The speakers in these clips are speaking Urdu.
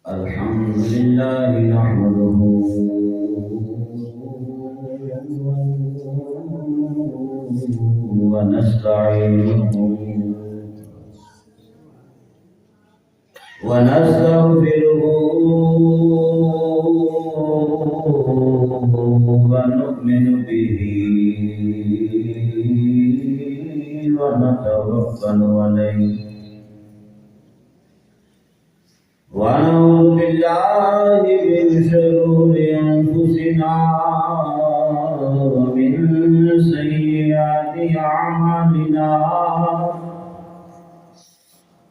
الحمد لله نحمده ونستعينه ونستغفره ونؤمن به ونتوكل عليه ونعوذ بالله من شرور أنفسنا ومن سيئات أعمالنا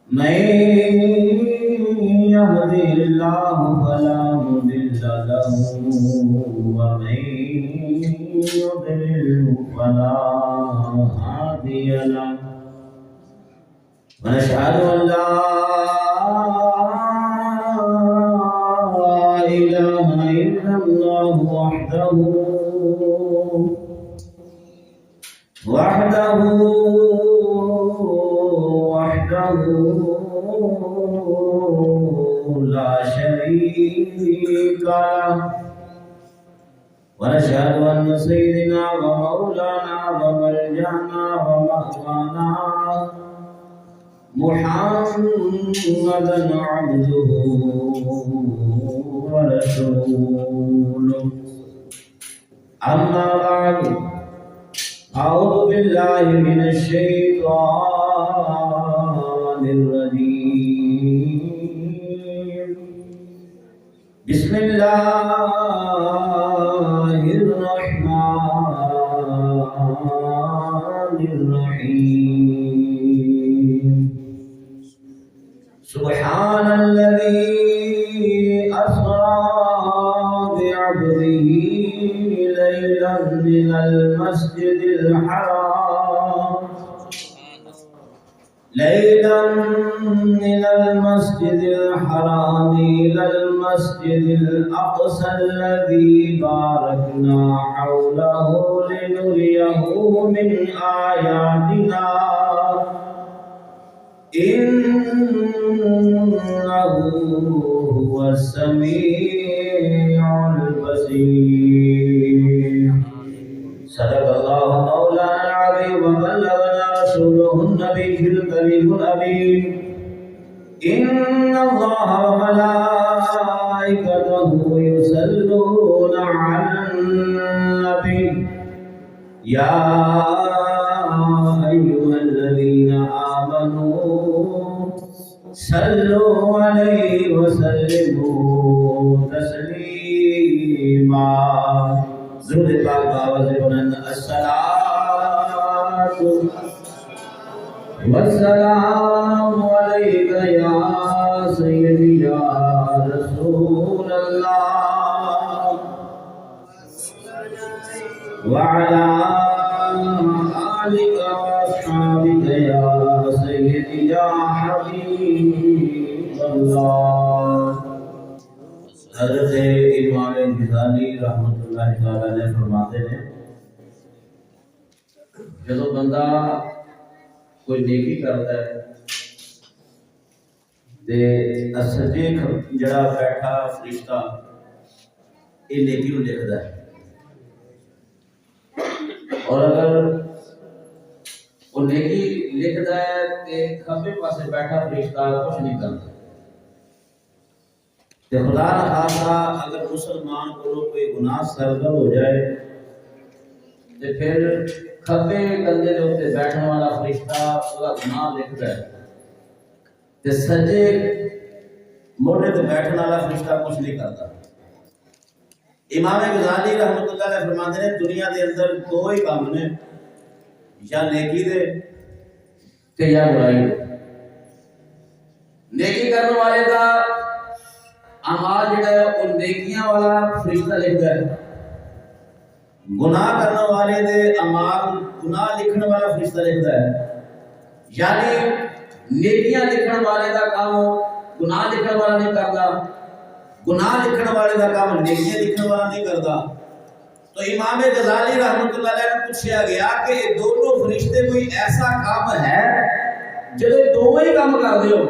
من يهده الله فلا مضل له ومن يضلل فلا هادي له ونشهد أن لا إله إلا الله وحده لا شريك له ونشهد أن سيدنا ومولانا وملجأنا ومأوانا محمدا عبده ورسوله أما بعد أعوذ بالله من الشيطان الرجيم بسم الله الرحمن الرحيم سبحان الذي أسرى بعبده ليلا من المسجد الحرام إلى المسجد الأقصى الذي باركنا حوله لنريه من آياتنا إنه هو السميع البصير صدق الله مولانا العظيم وبلغنا رسوله النبي الكريم الأمين إن الله وملائكته يصلون على النبي يا أيها الذين آمنوا صلوا عليه وسلموا تسليما درود پاک باوز بلند الصلاة والسلام عليك يا سيدي يا رسول الله وعلى آلك وأصحابك يا سيدي يا حبيب الله حضرت امام غزالی رحمۃ اللہ تعالی علیہ فرماتے ہیں جب بندہ کوئی نیکی کرتا ہے تے سجے جڑا بیٹھا فرشتہ یہ نیکی نو لکھدا ہے اور اگر وہ نیکی لکھدا ہے تے کھبے پاسے بیٹھا فرشتہ کچھ نہیں کرتا تے خدا نہ خاصا اگر مسلمان کو کوئی گناہ سرزد ہو جائے تے پھر کھبے کندھے دے اوتے بیٹھنے والا فرشتہ اس دا گناہ لکھدا ہے تے سجے موڑے تے بیٹھنے والا فرشتہ کچھ نہیں کرتا امام غزالی رحمۃ اللہ علیہ فرماتے ہیں دنیا دے اندر دو ہی کام نے یا نیکی دے تے یا برائی دے نیکی کرنے والے دا اعمال جڑا ہے وہ نیکیاں والا فرشتہ لکھدا ہے گناہ کرنے والے دے اعمال گناہ لکھنے والا فرشتہ لکھدا ہے یعنی نیکیاں لکھنے والے دا کام گناہ لکھنے والا نہیں کرتا گناہ لکھنے والے دا کام نیکیاں لکھنے والا نہیں کرتا تو امام غزالی رحمۃ اللہ علیہ نے پوچھا گیا کہ یہ دونوں فرشتے کوئی ایسا کام ہے جدو دونوں ہی کام کرتے ہو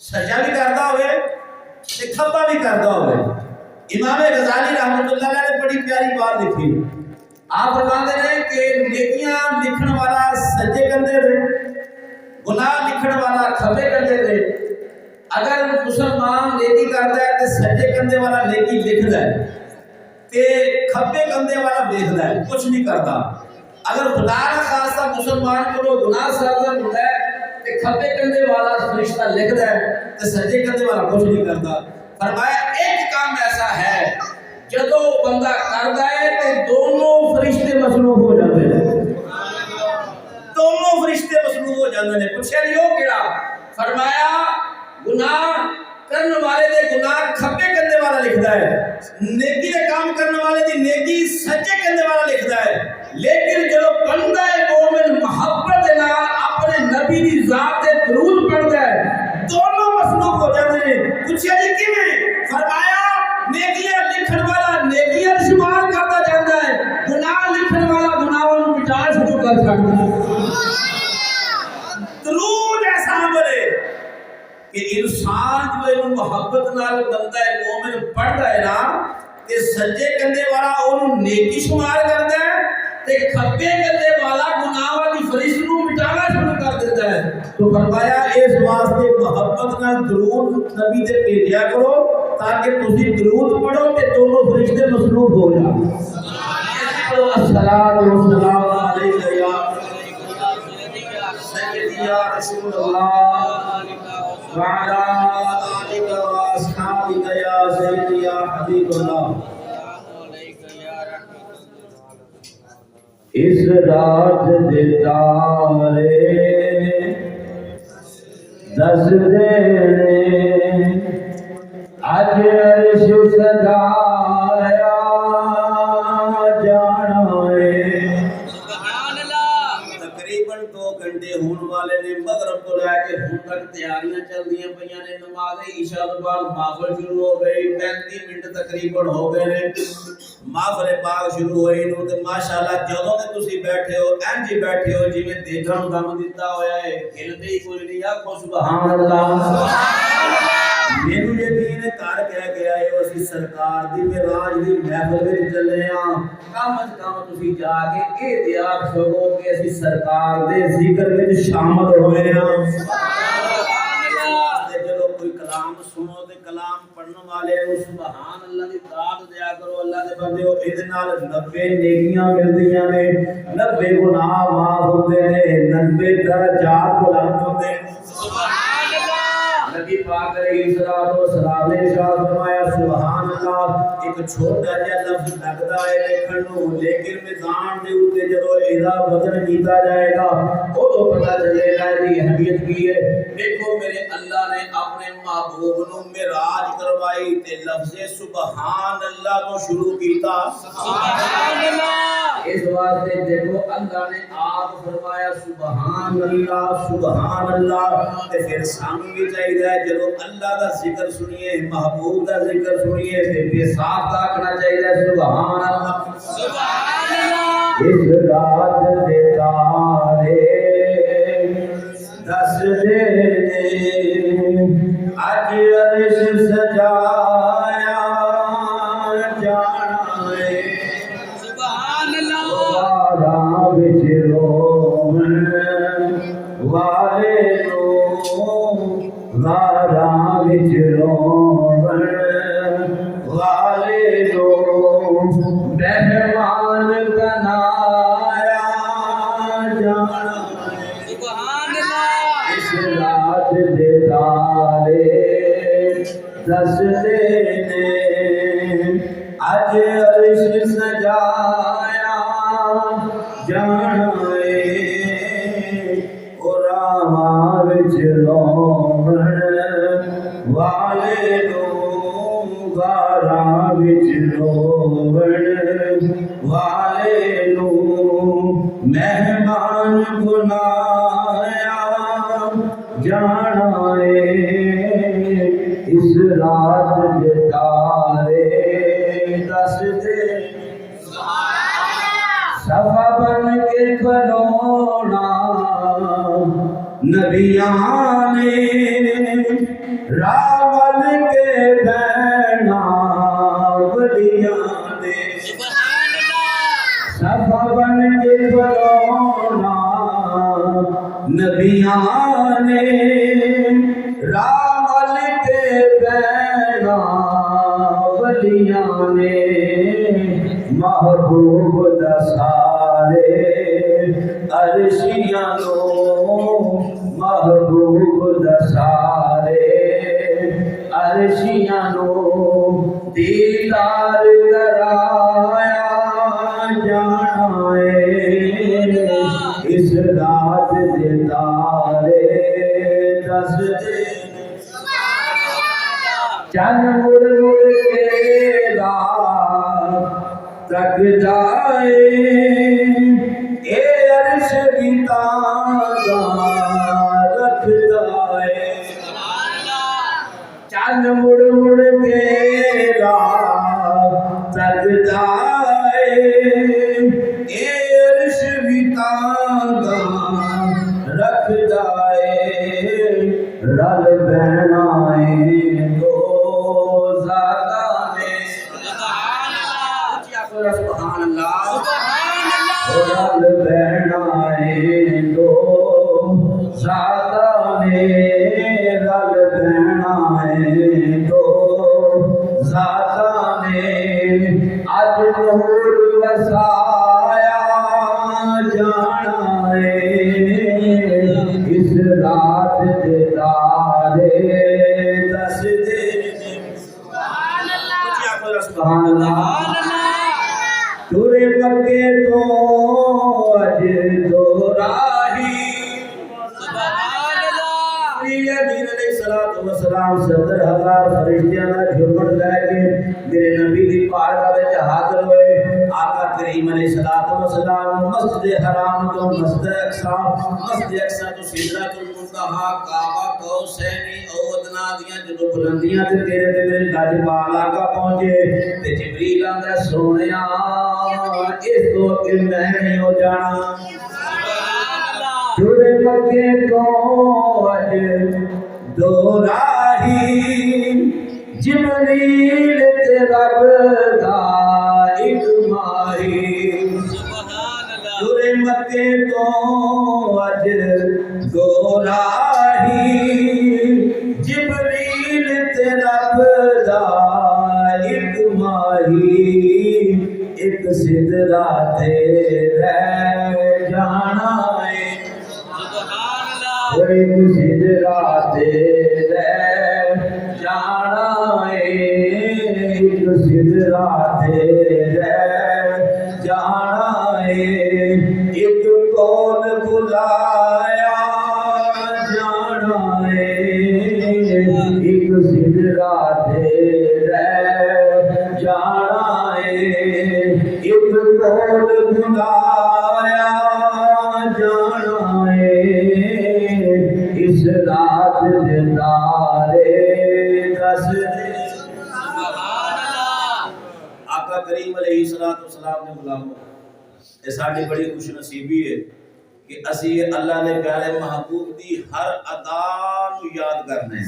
سجا بھی کرتا ہوئے تے کھبا بھی کرتا ہوئے امام غزالی رحمۃ اللہ علیہ نے بڑی پیاری بات لکھی آپ فرماتے ہیں کہ نیکیاں لکھن والا سجے کندھے دے گناہ لکھن والا کھبے کندھے دے اگر مسلمان نیکی کرتا ہے تو سجے کندھے والا نیکی لکھتا ہے تے کھبے کندھے والا دیکھتا ہے کچھ نہیں کرتا اگر خدا کا خاصہ مسلمان کو گناہ سرزد ہوتا ہے تے کھبے کندھے والا فرشتہ لکھتا ہے تے سجے کندھے والا کچھ نہیں کرتا فرمایا ایک کام ایسا ہے جدو بندہ کرتا ہے تے دونوں فرشتے مصلوب ہو جاتے ہیں دونوں فرشتے مصلوب ہو جاتے ہیں پوچھا نہیں ہو کیڑا فرمایا گناہ کرنے والے دے گناہ کھبے کندھے والا لکھتا ہے نیکی دے کام کرنے والے دی نیکی سجے کندھے والا لکھتا ہے لیکن جب بندہ مومن محبت نال اپنے نبی دی ذات تے درود پڑھتا ہے دونوں مصلوب ہو جاتے ہیں پوچھا جی کیویں فرمایا نیکیاں لکھن والا نیکیاں شمار کرتا جاتا ہے گناہ لکھن والا گناہوں کو مٹا شروع کر چھڑتا ہے درود ایسا بولے کہ انسان جو محبت نال بندہ مومن پڑھتا ہے نا کہ سجے کندھے والا انہوں نیکی شمار کرتا ہے تے کھبے کندھے والا گناہ والی فرشت نو مٹانا شروع کر دیتا ہے تو فرمایا اس واسطے محبت نال درود نبی تے بھیجیا کرو تاکہ تسی درود پڑھو تے دونوں فرشتے مصلوب ہو جائیں الصلاۃ والسلام علیک یا سیدی یا رسول اللہ وعلى آلك وأصحابك يا سيدي يا حبيب الله اس رات دے تارے دس دے اج عرش سجایا جانا ہے سبحان اللہ تقریباً 2 گھنٹے ہون والے نے مغرب کو لے کے ہن تک تیاریاں چل رہی ہیں پیاں نے نماز عشاء کے بعد محفل شروع ہو گئی 35 منٹ تقریباً ہو گئے نے محفل پاک شروع ہوئی نو تے ماشاءاللہ جدوں تے تسی بیٹھے ہو انج ہی بیٹھے ہو جویں دیکھن دم دتا ہویا ہے ہلدے ہی کوئی نہیں آکھو سبحان اللہ سبحان اللہ مینوں یقین ہے کر کہہ گیا ہے اسی سرکار دی معراج دی محفل وچ چلے ہاں کم از کم تسی جا کے اے دیار چھوڑو کہ اسی سرکار دے ذکر وچ شامل ہوئے ہاں سبحان اللہ تے جدوں کوئی کلام سنو تے کلام پڑھن والے نو سبحان اللہ دی داد دیا کرو اللہ دے بندیو اے دے نال 90 نیکیاں ملدیاں نے 90 گناہ معاف ہوندے نے 90 درجات بلند ہوندے نے سبحان نبی پاک علیہ الصلوۃ والسلام نے ارشاد فرمایا سبحان اللہ ایک چھوٹا جہا لفظ لگدا ہے لکھن نو لیکن میزان دے اوتے جدوں ایدا وزن کیتا جائے گا اودوں پتہ چلے گا دی اہمیت کی ہے دیکھو میرے اللہ نے اپنے محبوب نو معراج کروائی تے لفظ سبحان اللہ تو شروع کیتا سبحان اللہ اس واسطے دیکھو اللہ نے آپ فرمایا سبحان اللہ تے پھر سانوں بھی چاہیے جدو اللہ دا ذکر سنیے محبوب دا ذکر سنیے تے بے صاف آکھنا چاہیے سبحان اللہ سبحان اللہ اس رات دے تارے دس دے اج عرش سجایا جانا ہے سبحان اللہ راہ وچ رومن والے راہ وچ رومن والے مہمان بنایا جانا سبحان اللہ اس رات دے تارے دس دے اج عرش سجایا جانا راہ وچ رومن والے راہ وچ رومن والے مہمان بنایا جانا اس رات دے تارے دس دے صفا بن کے کھلونا نبیاں نے راول کے بہنا ولیاں نے سب بن کے برونا نبیاں نے راول کے بہنا ولیاں نے محبوب دسارے عرشیاں نو محبوب دسارے عرشیاں نو دیدار کرایا جانا ہے اس رات دے تارے دس دے چند مڑ مڑ کے رات تک جائے اے عرش کی تازہ رکھ جائے چند مڑ مڑ کے رات تک جائے اے عرش کی تازہ رکھ جائے رل بہنائیں دو ذاتاں نے سبحان اللہ رل بہنائیں دو ذاتاں نے رل بہنائیں دو ذاتاں نے اج نور وسایا جانا ہے اس رات دے تارے دس دے سبحان اللہ تورے مکے تو اج دو راہی سبحان اللہ نبی علیہ الصلوۃ والسلام 70,000 فرشتیاں دا جھرمٹ لے کے میرے نبی دی بارگاہ وچ حاضر ہوئے آقا کریم علیہ الصلوۃ والسلام مسجد حرام تو مسجد اقصی تو سدرۃ المنتہا کعبہ قوسین او ادنا دیاں جدوں بلندیاں تے تیرے تے میرے گج پال آقا پہنچے تے جبریل آندا سونیا اس تو اگے میں نہیں ہو جانا تورے مکے تو اج دو راہی جبریل تے رب دا ایک ماہی تورے مکے تو اج دو راہی جبریل تے رب دا ایک ماہی ایک سدرا تے رہ جانا ہے ایک سدرا تے رہ جانا ہے ایک سدرا تے رہ جانا ہے ایک کون بلایا جانا ہے ایک سدرا تے رہ جانا ہے ایک کون بلایا جانا ہے اس رات دے تارے دس دے آقا کریم علیہ الصلوۃ والسلام نے غلامو یہ ساڈی بڑی خوش نصیبی ہے کہ اسی اللہ نے پیارے محبوب دی ہر ادا نو یاد کرنا ہے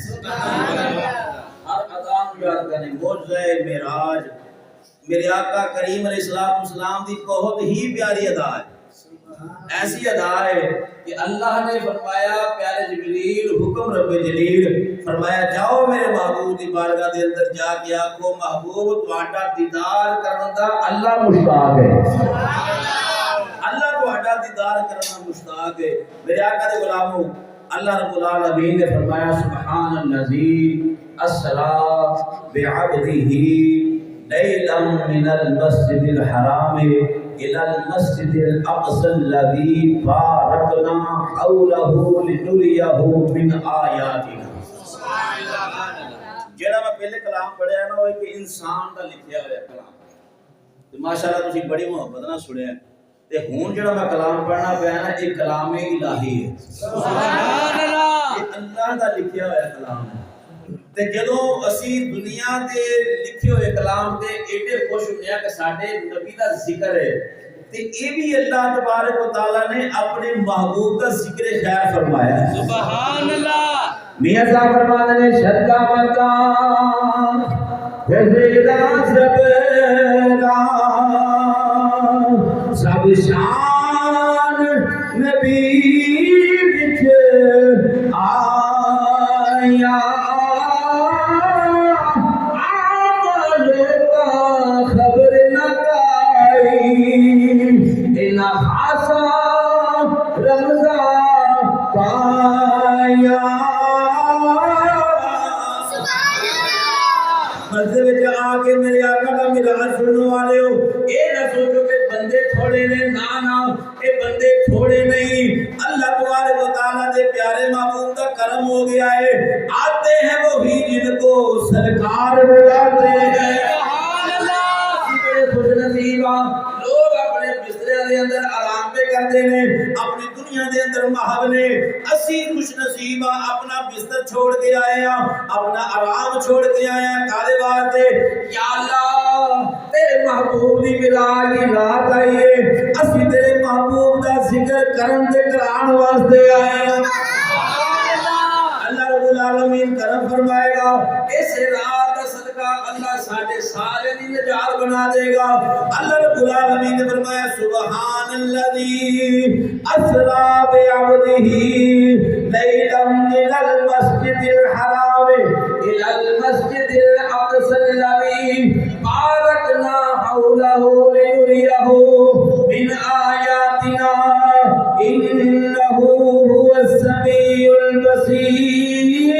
ہر ادا نو یاد کرنا ہے معجزہ معراج میرے آقا کریم علیہ الصلوۃ والسلام دی بہت ہی پیاری ادا ہے ایسی ادا ہے کہ اللہ نے فرمایا پیارے جبریل حکم رب جلیل فرمایا جاؤ میرے محبوب دی بارگاہ دے اندر جا کے آکھو محبوب تہاڈا دیدار کرن دا اللہ مشتاق ہے اللہ تہاڈا دیدار کرنا مشتاق ہے میرے آقا دے غلامو اللہ رب العالمین نے فرمایا سبحان الذی اسری بعبدہ لیلا من المسجد الحرام إلى المسجد الأقصى الذي باركنا حوله لنريه من آياتنا جڑا میں پہلے کلام پڑھیا نا وہ کہ انسان دا لکھیا ہوا کلام تے ماشاءاللہ تسی بڑی محبت نال سنیا تے ہن جڑا میں کلام پڑھنا پیا نا یہ کلام الہی ہے سبحان اللہ یہ اللہ دا لکھیا ہوا کلام ہے تے جدوں اسی دنیا دے لکھے ہوئے کلام تے ایڈے خوش ہونے کہ ساڈے نبی دا ذکر ہے تے یہ بھی اللہ تبارک و تعالیٰ نے اپنے محبوب کا ذکر خیر فرمایا ہے. سبحان اللہ. میاں صاحب فرماتے ہیں شدہ مکہ وزیدہ زبیدہ سب شان نبی بچ آیا عمل کا خبر نہ گائی نہ خاصا رمضا پایا. مسجد وچ آ کے میرے آقا دا میراث سننے والے ہو، اے نہ سوچو کہ بندے تھوڑے نے، نا اے بندے تھوڑے نہیں. اللہ تبارک و تعالیٰ دے پیارے محبوب کا کرم ہو گیا ہے. آتے ہیں وہی جن کو سرکار بلاتے ہیں. سبحان اللہ. بڑے خوش نصیب لوگ اپنے بسترے دے اندر آرام پہ کرتے ہیں، اپنی دنیا دے اندر محب نے. اسی خوش نصیب اپنا بستر چھوڑ کے آئے ہیں، اپنا آرام چھوڑ کے آئے ہیں. کالے واسطے یا اللہ تیرے محبوب دی ملاد دی رات آئی ہے، اسی تیرے محبوب دا ذکر کرن تے کران واسطے آئے ہیں. اللہ رب العالمین کرم فرمائے گا. اس رات کا صدقہ اللہ ساڈے سارے دی نجات بنا دے گا. اللہ رب العالمین نے فرمایا سبحان الذی اسری بعبدہ لیلا من المسجد الحرام الى المسجد الاقصى الذي باركنا حوله لنريه من آياتنا انه هو السميع البصير.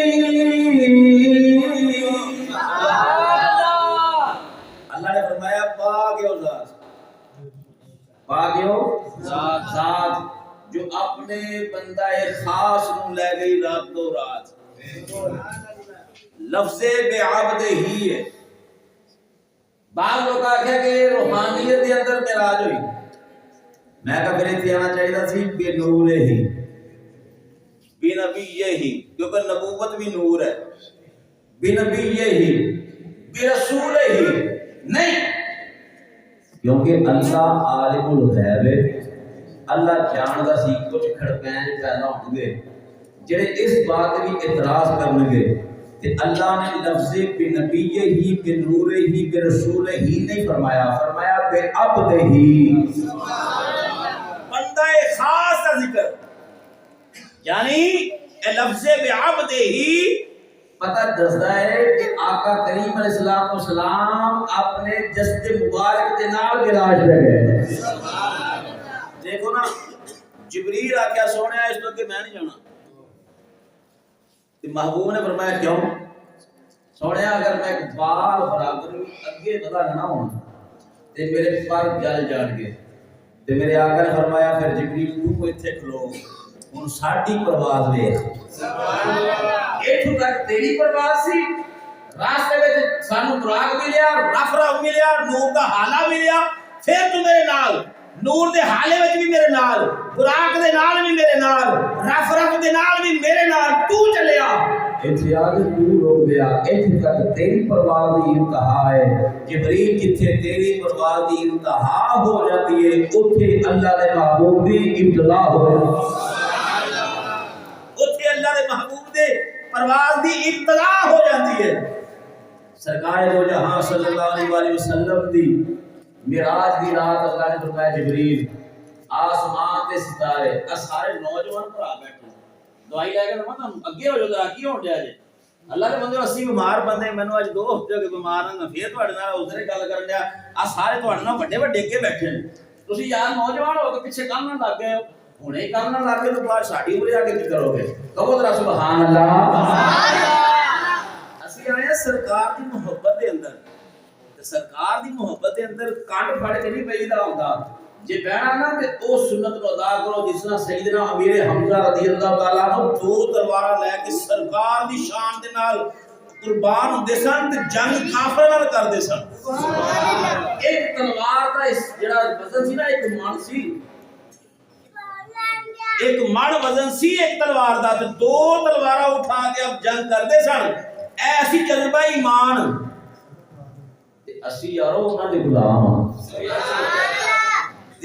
اللہ نے فرمایا پاک ہے وہ ذات، پاک ہے وہ ذات جو اپنے بندہ خاص نو لے گئی راتوں رات. لفظ بعبد ہی ہے. بعض لوگ آخیا کہ روحانیت کے اندر معراج ہوئی. میں کہا پھر اتنے آنا چاہیے سی بے نور ہی بے نبی ہی، کیونکہ نبوت بھی نور ہے. بے نبی ہی بے رسول ہی نہیں، کیونکہ اللہ عالم الغیب ہے. اللہ جاندا سی کچھ کھڑکیں پیدا ہوں گے جڑے اس بات بھی اعتراض کرن گے تے اللہ نے لفظ بے نبی ہی بے نور ہی بے رسول ہی نہیں فرمایا، فرمایا بے عبد ہی. بندہ خاص کا ذکر، یعنی اے لفظ بے عبد ہی پتہ دستا ہے کہ آقا کریم علیہ السلام اپنے جسد مبارک کے نال معراج پہ گئے. دیکھو نا جبریل آکھیا سونے اس تو کہ میں نہیں جانا، تے محبوب نے فرمایا کیوں؟ سونے اگر میں بال برابر اگے بدا نہ ہونا تے میرے پر جل جان گے. تے میرے آقا نے فرمایا پھر جبریل تو ایتھے کھلو، ہن ساڈی پرواز ویکھ. سبحان اللہ. ایتھوں تک تیری پرواز سی، راستے وچ سانو براق ملیا، رفرا ملیا، نور دا حالہ ملیا، پھر تو میرے نال نور دے حالے وچ بھی میرے نال، براق دے نال بھی میرے نال، رفرف دے نال بھی میرے نال، تو چلیا. ایتھے آ کے تو رک گیا. ایتھے تک تیری پرواز دی انتہا ہے. جبریل جتھے تیری پرواز دی انتہا ہو جاتی ہے اوتھے اللہ دے محبوب دی ابتدا ہو جاتی ہے. اوتھے اللہ دے محبوب دے پرواز دی ابتدا ہو جاتی ہے. سرکار دو جہاں صلی اللہ علیہ وسلم دی معراج دی رات اللہ نے فرمایا جبریل آسمان تے ستارے سارے نوجوان بھرا بیٹھے دوائی لے کے مطلب اگے ہو جاتا کی ہون جائے. اللہ کے بندے اسی بیمار بندے مینوں اج 2 ہفتے کے بیمار ہیں، پھر تواڈے نال ادھر گل کرن دیا سارے تواڈے نال بڑے بڑے کے بیٹھے نے. تسی یار نوجوان ہو کے پیچھے کام نہ لگ گئے ہو، ہنے ہی کام نہ لگ گئے تو بعد ساڈی عمر آ کے کی کرو گے؟ کہو ذرا سبحان اللہ. سبحان اللہ. اسی آئے سرکار دی محبت دے اندر، سرکار دی محبت دے اندر کانڈ پھڑ کے نہیں پیدا ہوندا. جے بہنا نا تے او سنت نو ادا کرو جس طرح سیدنا امیر حمزہ رضی اللہ تعالی عنہ 2 تلواراں لے کے سرکار دی شان دے نال قربان ہوندے سن تے جنگ کافراں نال کردے سن. سبحان اللہ. ایک تلوار دا اس جڑا وزن سی نا ایک من سی، ایک من وزن سی ایک تلوار دا تے 2 تلواراں اٹھا کے اب جنگ کردے سن. ایسی جذبہ ایمان اسی یارو انہاں دے غلام ہاں.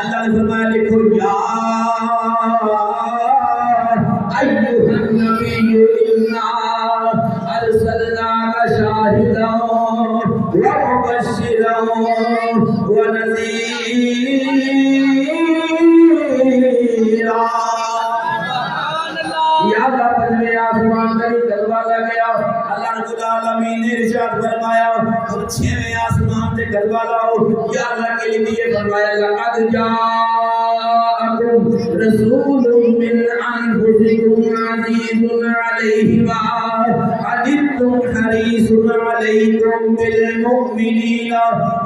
اللہ نے فرمایا لکھو یا ایھا النبی انا ارسلناک شاہدا ومبشرا ونذیرا یا اللہ پنجویں آسمان کا غلبہ لگ گیا اللہ رب العالمین نے ارشاد فرمایا اور چھویں آسمان سے غلبہ لاؤ یا اللہ کے لیے فرمایا لقد جاءکم رسول من انفسکم عزیز علیہ ما عنتم حریص علیکم بالمؤمنین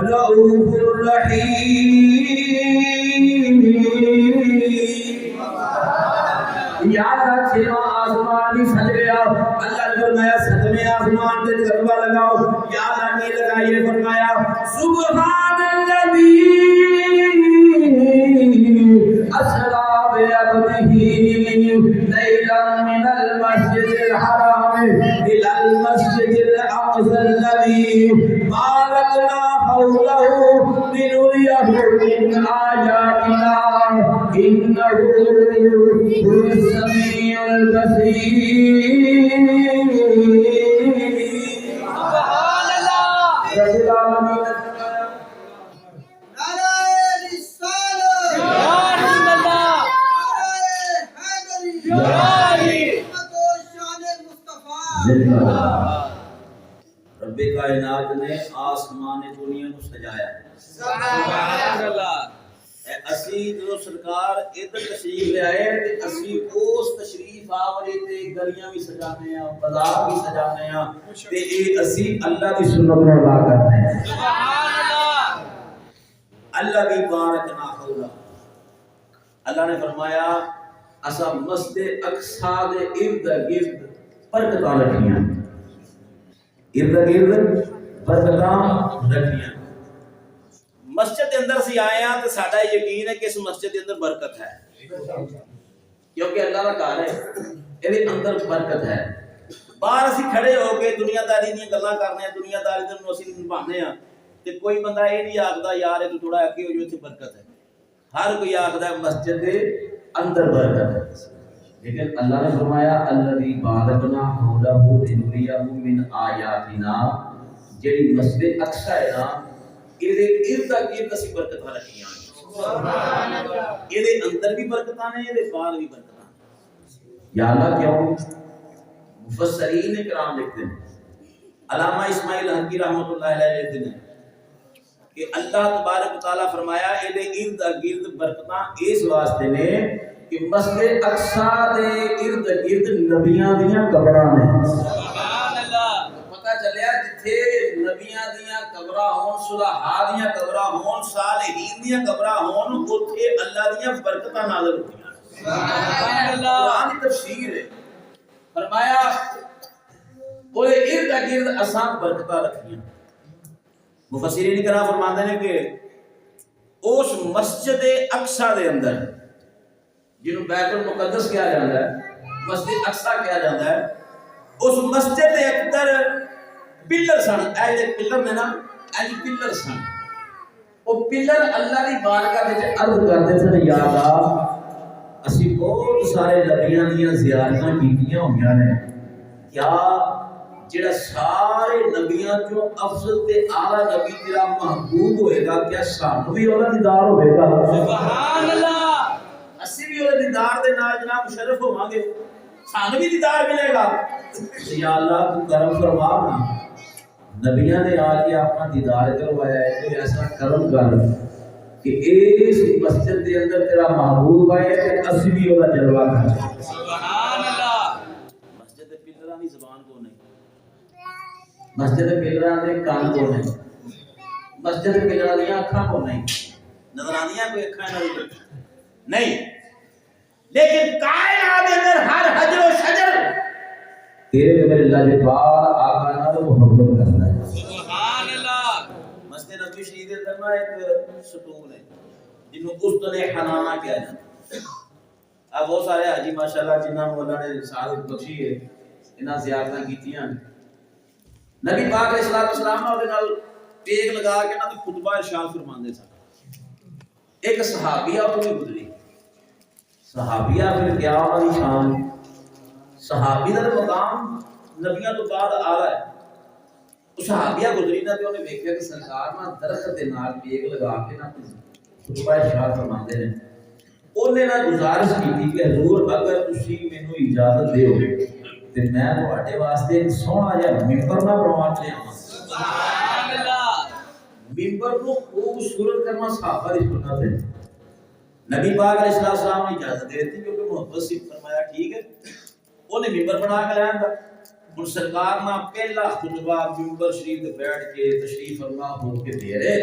رؤوف رحیم یا اللہ چھواں آسمان بھی سج گیا اللہ نے فرمایا ستویں آسمان سے غلبہ لگاؤ یا اللہ نے لگائیے فرمایا سبحان الذی اسری بعبدہ لیلا من المسجد الحرام الى المسجد الاقصى الذي باركنا حوله لنريه من آياتنا إنه هو السميع البصير سبحان اللہ رب العالمین رب کائنات نے آسمان دنیا کو سجایا سبحان اللہ اسی جو سرکار ادھر تشریف لے آئے تے اسی اس تشریف آوری تے گلیاں بھی سجانے ہیں بازار بھی سجانے ہیں تے اے اسی اللہ دی سنت نو ادا کرتے ہیں سبحان اللہ اللہ دی بارکنا حولا اللہ نے فرمایا اسا مسجد اقصی دے ارد گرد برکتاں رکھیاں ارد گرد برکتاں رکھیاں مسجد کے اندر سی آئے ہیں تو ساڈا یقین ہے کہ اس مسجد کے اندر برکت ہے کیونکہ اللہ کا گھر ہے یہ اندر برکت ہے باہر اسی کھڑے ہو کے دنیا داری دی گلاں کرنے ہیں دنیا داری دے نوں اسی نبھانے ہیں تے کوئی بندہ یہ نہیں آکھدا یار یہ تو تھوڑا اگے ہو جو تے برکت ہے ہر کوئی آکھدا ہے مسجد کے اندر برکت ہے لیکن اللہ نے فرمایا الذی بارکنا حولہ لنریہ من آیاتنا جڑی مسجد اقصی ہے نا یہ ارد گرد اسی برکتاں رکھیاں سبحان اللہ یہ اندر بھی برکتاں نے یہ باہر بھی برکتاں یا اللہ کیوں مفسرین کرام لکھتے ہیں علامہ اسماعیل حقی رحمۃ اللہ علیہ لکھتے ہیں کہ اللہ تبارک و تعالیٰ فرمایا یہ ارد گرد برکتاں اس واسطے نے کہ مسجد اقصی دے ارد گرد نبیاں دیاں قبراں نے سبحان اللہ پتہ چلیا جتھے نبیاں دیاں قبراں ہون صلحاء دیاں قبراں ہون صالحین دیاں قبراں ہون اوتھے اللہ دیاں برکتاں نازل ہوندیاں سبحان اللہ قرآن کی تفسیر ہے فرمایا وہ ارد گرد اساں برکتاں رکھیاں مفسرین کرام فرماتے ہیں کہ اس مسجد اقصی دے اندر جنہوں بیت المقدس کہا جاتا ہے مسجد اقصی کہا جاتا ہے اس مسجد دے اندر پلر سن ایجے پلر نے نا ایجے پلر سن وہ پلر اللہ دی بارگاہ وچ عرض کرتے سن یا اللہ اسی بہت سارے نبیاں دیاں زیارتاں کیتیاں ہوئیاں نے کیا جڑا سارے نبیاں جو افضل تے اعلی نبی تیرا محبوب ہوئے گا کیا سانو بھی اوہدا دیدار ہوئے گا سبحان اللہ اسی بھی اوہدے دیدار دے نال جناب مشرف ہوواں گے سانو بھی دیدار ملے گا یا اللہ تو کرم فرما نا نبیاں نے آ کے اپنا دیدار کروایا ہے کوئی ایسا کرم کر کہ اس مسجد دے اندر تیرا محبوب آئے تے اسی بھی اوہدا جلوہ کر سبحان اللہ مسجد دے پلراں دی زبان کو نہیں مسجد دے پلراں دے کان کو نہیں مسجد دے پلراں دی اکھاں کو نہیں نظرانیاں کوئی اکھاں نہیں لیکن کائنات دے اندر ہر حجر و شجر تیرے میرے اللہ کے پار آقا نال محبت کرتا ہے سبحان اللہ مسجد نبوی شریف دے اندر نا ایک ستون ہے جنوں استن حنانہ کہا جاتا ہے اب بہت سارے حاجی ماشاءاللہ جنہاں مولا نے سعادت بخشی ہے انہاں زیارتاں کیتیاں نبی پاک علیہ السلام نے نال ٹیک لگا کے نہ خطبہ ارشاد فرماندے سن ایک صحابیہ وہ بھی گزری. صحابیہ پھر کیا ہماری شان. صحابی کا مقام نبیوں تو بعد آ رہا ہے. وہ صحابیہ گزری نہ تے انہیں ویکھیا کہ سرکار نہ درخت دے نال بیگ لگا کے نہ خطبہ ارشاد فرماتے ہیں انہیں نہ گزارش کی کہ حضور اگر تسی مینوں اجازت دیو تے میں تواڈے واسطے ایک سوہنا جہا ممبر نہ بنوا کے آواں. سبحان اللہ. ممبر کو خوبصورت کرنا صحابہ دی سنت ہے. نبی پاک علیہ السلام نے اجازت دے دی کیونکہ محبت سے فرمایا ٹھیک ہے. انہیں ممبر بنا کے لایا تھا. ہن سرکار نہ پہلا خطبہ ممبر شریف تے بیٹھ کے تشریف فرما ہو کے دے رہے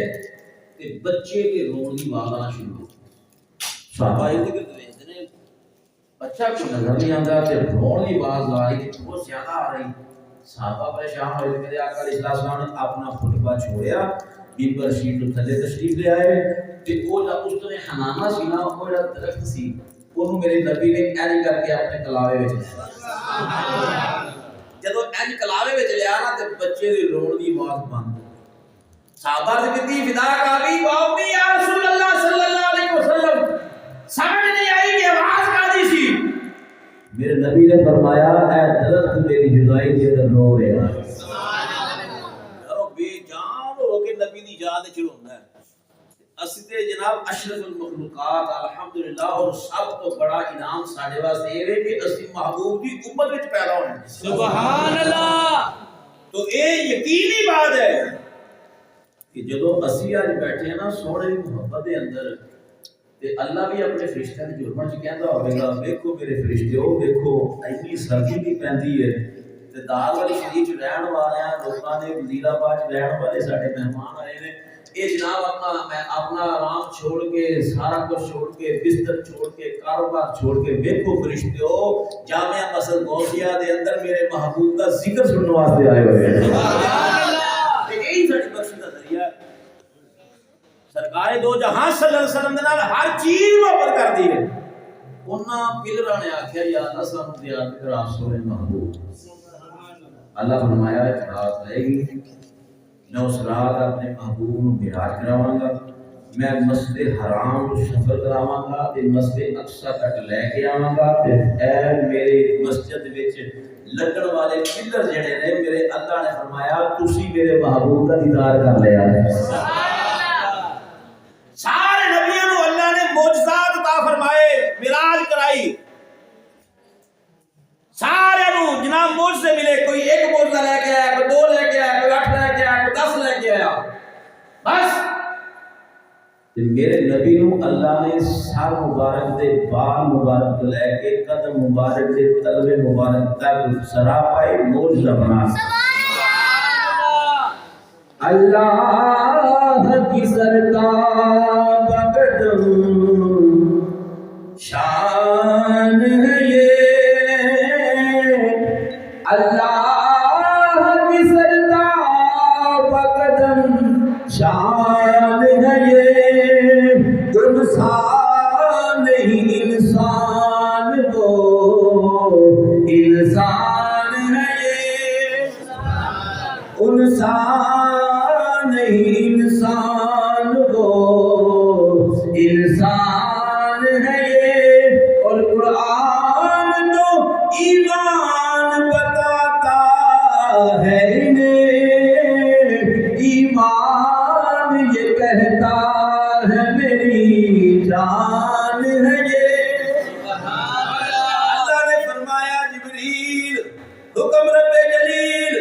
تے بچے کے رون دی آواز آنا شروع ہو. صحابہ یہ کہ دیکھتے بچہ کو نظر نہیں آتا تے رون دی آواز آ رہی کہ بہت زیادہ آ رہی. صحابہ پریشان ہوئے. میرے آقا علیہ السلام نے اپنا خطبہ چھوڑیا ممبر شریف تو تھلے تشریف لے آئے تے وہ جا اس نے حنانہ سی نا وہ جڑا درخت سی اونوں میرے نبی نے اینج کر کے اپنے کلاوے وچ جدوں اینج کلاوے وچ لیا نا تے بچے دی رون دی آواز بند. صحابہ سے کہتی فدا کابی قومی یا رسول اللہ صلی اللہ علیہ وسلم سمجھ نہیں آئی کہ آواز کادی سی. میرے نبی نے فرمایا اے درخت میری جدائی دے اندر رو رہا ہے. بے جان ہو کے نبی دی یاد وچ روندا ہے. اسی تے جناب اشرف المخلوقات الحمدللہ اور سب تو بڑا انعام ساڈے واسطے اے ہے کہ اسی محبوب دی امت وچ پیدا ہونے. سبحان اللہ. تو اے یقینی بات ہے کہ جدوں اسی اج بیٹھے ہیں نا سونے دی محبت دے اندر تے اللہ بھی اپنے فرشتیاں دی حرمت چ کہندا ہوے گا ویکھو میرے فرشتیو ویکھو ایسی سردی بھی پیندی ہے تے دار والی شریف چ رہن والے لوکاں دے وزیر آباد چ رہن والے ساڈے مہمان آئے نے. یہ جناب اپنا آرام چھوڑ کے سارا کچھ چھوڑ کے بستر چھوڑ کے کاروبار چھوڑ کے ویکھو فرشتیو جامعہ مسجد غوثیہ دے اندر میرے محبوب کا ذکر سننے واسطے آئے ہوئے ہیں. سبحان اللہ. یہی ساری بخشش کا ذریعہ ہے. سرکار دو جہاں صلی اللہ علیہ وسلم دے نال ہر چیز محبت کر دی ہے. انہاں پلراں نے آکھیا یا اللہ سانوں زیارت کرا سونے محبوب. اللہ فرمایا رات رہے گی میں اس رات اپنے محبوب کو معراج کراواں گا. میں مسجد حرام کو سفر کراواں گا تے مسجد اقصی تک لے کے آواں گا تے اے میرے مسجد وچ لگن والے پلر جڑے نے میرے اللہ نے فرمایا تسی میرے محبوب کا دیدار کر لیا ہے. سارے نبیوں کو اللہ نے معجزات عطا فرمائے معراج کرائی. سارے نو جناب معجزے ملے. کوئی ایک معجزہ لے کے آیا کوئی 2 لے کے آیا کوئی 8 لے کے آیا کوئی 10 لے کے آیا. بس میرے نبی نو اللہ نے سر مبارک دے بال مبارک لے کے قدم مبارک دے تلوے مبارک تک سراپائی معجزہ بنا. اللہ کی سرکار بقدم شان ہے یہ. اللہ کی سرکار بقدم شان ہے یہ. انسان نہیں انسان وہ انسان ہے یہ. انسان نہیں انسان وہ انسان ہے یہ. اور قرآن تو ایمان بتاتا ہے انہیں. ایمان یہ کہتا ہے میری جان ہے یہ. اللہ نے فرمایا جبریل حکم رب جلیل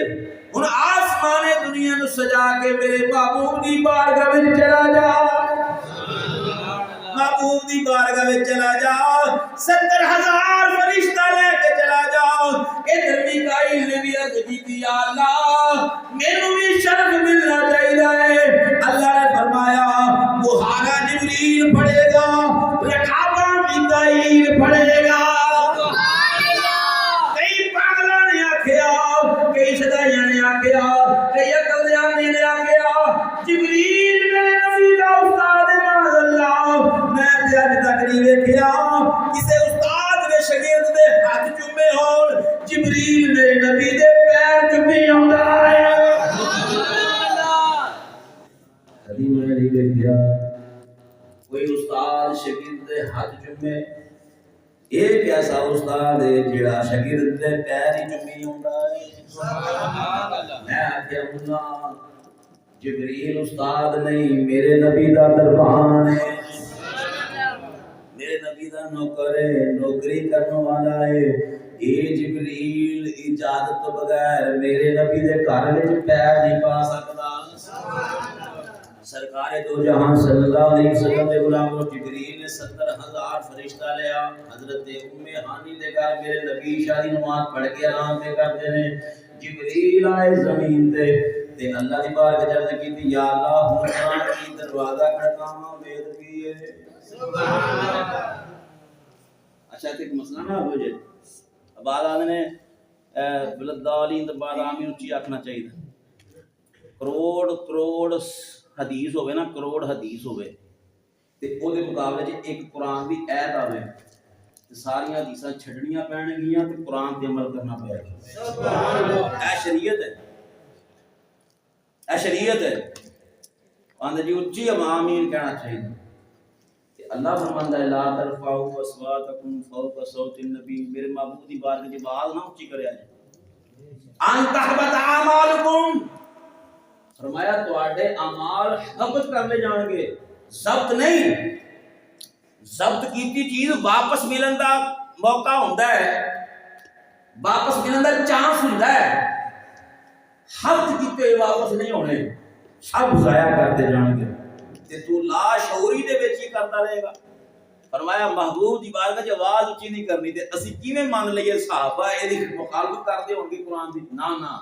ہن آسمان دنیا نو سجا کے میرے محبوب دی بارگاہ وچ چلا جا. محبوب دی بارگاہ وچ چلا جا. 70,000 فرشتہ لے کے چلا جاؤ. ادھر میکائیل نے بھی عرض کی یا اللہ مینوں بھی شرف ملنا چاہیے. اللہ نے فرمایا بہارا جبریل پڑھے گا رکابہ میکائیل پڑھے گا. کئی پاگلاں نے آکھیا کئی شدائیاں نے آکھیا کئی عقلیاں نے آکھیا جبریل میرے نبی کا استاد معاذ اللہ. میں تے اج تک نہیں ویکھیا کسے استاد نے شاگرد دے ہاتھ چومے ہون. جبریل میرے نبی دے پیر چومے آندا ہے. کبھی میں نہیں دیکھا کوئی استاد شاگرد دے ہاتھ چومے، ایک ایسا استاد ہے جڑا شاگرد دے پیر ہی چومی ہوندا ہے۔ میں آخیا مولا جبریل استاد نہیں، میرے نبی دا دربان ہے، میرے نبی دا نوکر ہے، نوکری کرنے والا ہے۔ اے جبریل اجازت تو بغیر میرے نبی دے گھر وچ پیر نہیں پا سکدا۔ سرکار دو جہاں صلی اللہ علیہ وسلم دے غلام جبریل نے 70,000 فرشتہ لیا، حضرت ام ہانی دے گھر میرے نبی شادی نماز پڑھ کے آرام پہ کرتے ہیں۔ جبریل آئے زمین تے اللہ دی بارگاہ وچ عرض کیتی، یا اللہ ہن کی دروازہ کھڑکاواں امید کی ہے۔ اچھا تے ایک مسئلہ نہ ہو جائے، بعد آدھے نے بلدالین تو بعد آمین اچھی آکھنا چاہیے، کروڑ حدیث ہوئے نا، کروڑ حدیث ہوئے تے او دے مقابلے چ ایک قرآن دی ایت آوے تے ساری حدیثاں چھڈنیاں پین گیاں تے قرآن تے عمل کرنا پے گا۔ اے شریعت ہے، اے شریعت ہے۔ آندے جی اچھی آمین کہنا چاہیے۔ اللہ فرماندا ہے لا ترفعوا اصواتکم فوق صوت النبی، میرے محبوب دی بارگاہ وچ آواز نہ اونچی کریا جائے۔ ان تحبط اعمالکم، فرمایا تواڈے اعمال حبط کر لے جان گے، ضبط نہیں۔ ضبط کیتی چیز واپس ملن دا موقع ہوندا ہے، واپس ملن دا چانس ہوندا ہے، حبط کیتے واپس نہیں ہونے، سب ضائع کرتے جان گے تے تو لا شعوری دے وچ ہی کرتا رہے گا۔ فرمایا محبوب دی بارگاہ وچ آواز اونچی نہیں کرنی تے اسی کیویں مان لئیے صحابہ اے دی مخالفت کردے ہون گے قرآن دی؟ نہ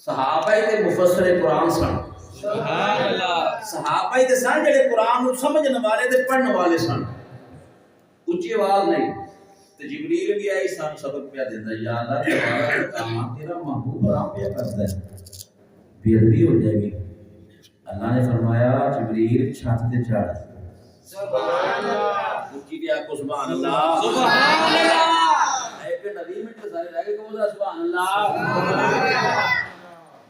صحابہ تے مفسر قرآن سن، سبحان اللہ، صحابہ تے سن جڑے قرآن نو سمجھن والے تے پڑھن والے سن، اونچی آواز نہیں۔ تے جبریل بھی آئی سان سبق پیا دیندا، یا اللہ تبارک کام تیرا محبوب آرام پیا کردا ہے، بے ادبی ہو جائے گی۔ اللہ نے فرمایا جبریل چھت تے چڑھ، سبحان اللہ، اونچی تے آکھو سبحان اللہ، سبحان اللہ۔ ایک نبی منٹ سارے رہ گئے کہو سبحان اللہ،